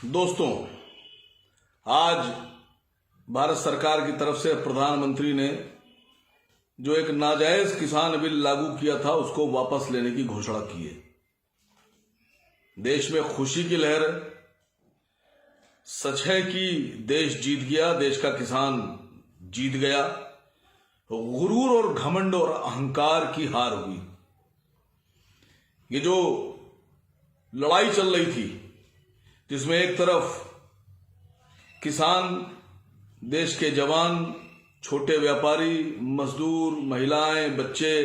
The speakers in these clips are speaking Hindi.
दोस्तों, आज भारत सरकार की तरफ से प्रधानमंत्री ने जो एक नाजायज किसान बिल लागू किया था उसको वापस लेने की घोषणा की है। देश में खुशी की लहर है। सच है कि देश जीत गया, देश का किसान जीत गया। गुरूर और घमंड और अहंकार की हार हुई। ये जो लड़ाई चल रही थी जिसमें एक तरफ किसान, देश के जवान, छोटे व्यापारी, मजदूर, महिलाएं, बच्चे,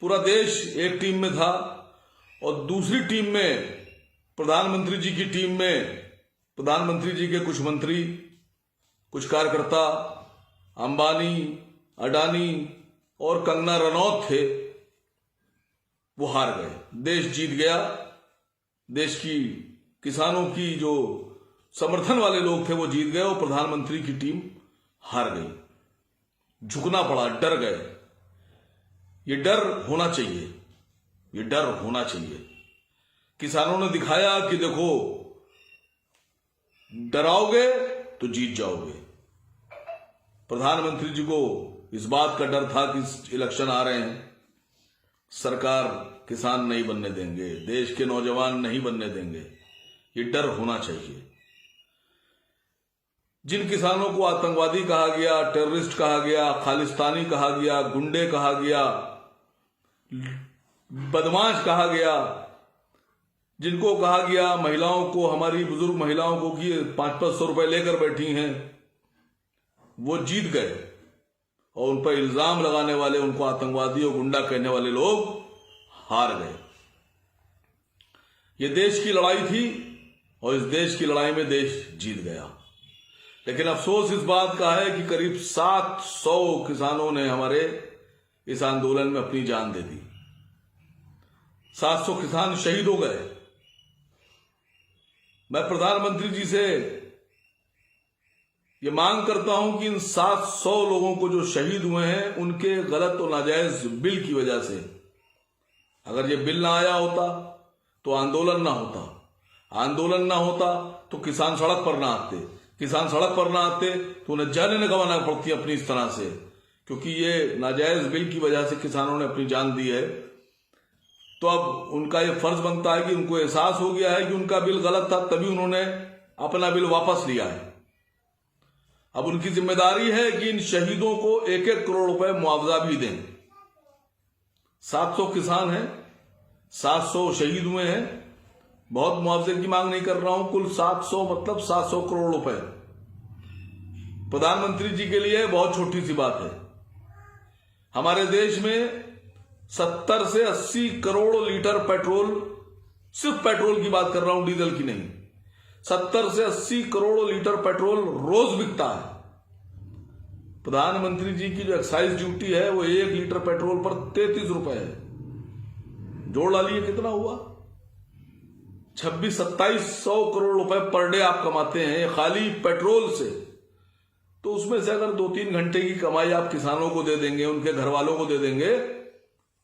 पूरा देश एक टीम में था और दूसरी टीम में प्रधानमंत्री जी की टीम में प्रधानमंत्री जी के कुछ मंत्री, कुछ कार्यकर्ता, अंबानी, अडानी और कंगना रनौत थे। वो हार गए। देश जीत गया। देश की किसानों की जो समर्थन वाले लोग थे वो जीत गए और प्रधानमंत्री की टीम हार गई। झुकना पड़ा, डर गए। ये डर होना चाहिए, ये डर होना चाहिए। किसानों ने दिखाया कि देखो, डराओगे तो जीत जाओगे। प्रधानमंत्री जी को इस बात का डर था कि इलेक्शन आ रहे हैं, सरकार किसान नहीं बनने देंगे, देश के नौजवान नहीं बनने देंगे। ये डर होना चाहिए। जिन किसानों को आतंकवादी कहा गया, टेररिस्ट कहा गया, खालिस्तानी कहा गया, गुंडे कहा गया, बदमाश कहा गया, जिनको कहा गया, महिलाओं को, हमारी बुजुर्ग महिलाओं को कि 500-500 रुपए लेकर बैठी हैं, वो जीत गए। और उन पर इल्जाम लगाने वाले, उनको आतंकवादी और गुंडा कहने वाले लोग हार गए। ये देश की लड़ाई थी और इस देश की लड़ाई में देश जीत गया। लेकिन अफसोस इस बात का है कि करीब 700 किसानों ने हमारे इस आंदोलन में अपनी जान दे दी। 700 किसान शहीद हो गए। मैं प्रधानमंत्री जी से ये मांग करता हूं कि इन 700 लोगों को जो शहीद हुए हैं उनके गलत और नाजायज बिल की वजह से, अगर ये बिल ना आया होता तो आंदोलन ना होता, आंदोलन ना होता तो किसान सड़क पर ना आते, किसान सड़क पर ना आते तो उन्हें जाने न गंवाना पड़ती अपनी इस तरह से, क्योंकि ये नाजायज बिल की वजह से किसानों ने अपनी जान दी है। तो अब उनका ये फर्ज बनता है कि उनको एहसास हो गया है कि उनका बिल गलत था, तभी उन्होंने अपना बिल वापस लिया है। अब उनकी जिम्मेदारी है कि इन शहीदों को 1-1 करोड़ रुपए मुआवजा भी दें। 700 किसान हैं, 700 शहीद हुए हैं। बहुत मुआवजे की मांग नहीं कर रहा हूं, कुल 700 मतलब 700 करोड़ रुपए प्रधानमंत्री जी के लिए बहुत छोटी सी बात है। हमारे देश में 70 से 80 करोड़ लीटर पेट्रोल, सिर्फ पेट्रोल की बात कर रहा हूं, डीजल की नहीं, 70 से 80 करोड़ लीटर पेट्रोल रोज बिकता है। प्रधानमंत्री जी की जो एक्साइज ड्यूटी है वो 1 लीटर पेट्रोल पर 33 रुपए है। जोड़ डालिए कितना हुआ, 2600-2700 करोड़ रुपए पर डे आप कमाते हैं खाली पेट्रोल से। तो उसमें से अगर 2-3 घंटे की कमाई आप किसानों को दे देंगे, उनके घर वालों को दे देंगे,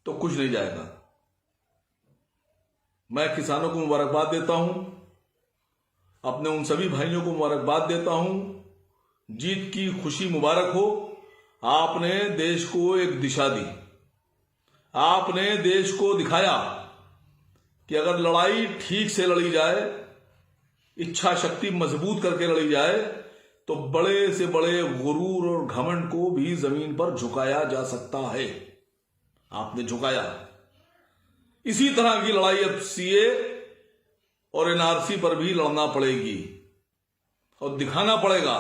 तो कुछ नहीं जाएगा। मैं किसानों को मुबारकबाद देता हूं, अपने उन सभी भाइयों को मुबारकबाद देता हूं। जीत की खुशी मुबारक हो। आपने देश को एक दिशा दी, आपने देश को दिखाया कि अगर लड़ाई ठीक से लड़ी जाए, इच्छा शक्ति मजबूत करके लड़ी जाए, तो बड़े से बड़े गुरूर और घमंड को भी जमीन पर झुकाया जा सकता है। आपने झुकाया। इसी तरह की लड़ाई अब सीए और एनआरसी पर भी लड़ना पड़ेगी और दिखाना पड़ेगा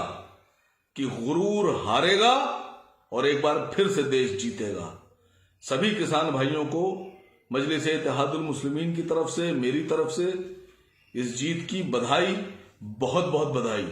कि गुरूर हारेगा और एक बार फिर से देश जीतेगा। सभी किसान भाइयों को मजलिस-ए-इत्तेहादुल मुस्लिमीन की तरफ से, मेरी तरफ से इस जीत की बधाई, बहुत बहुत बधाई।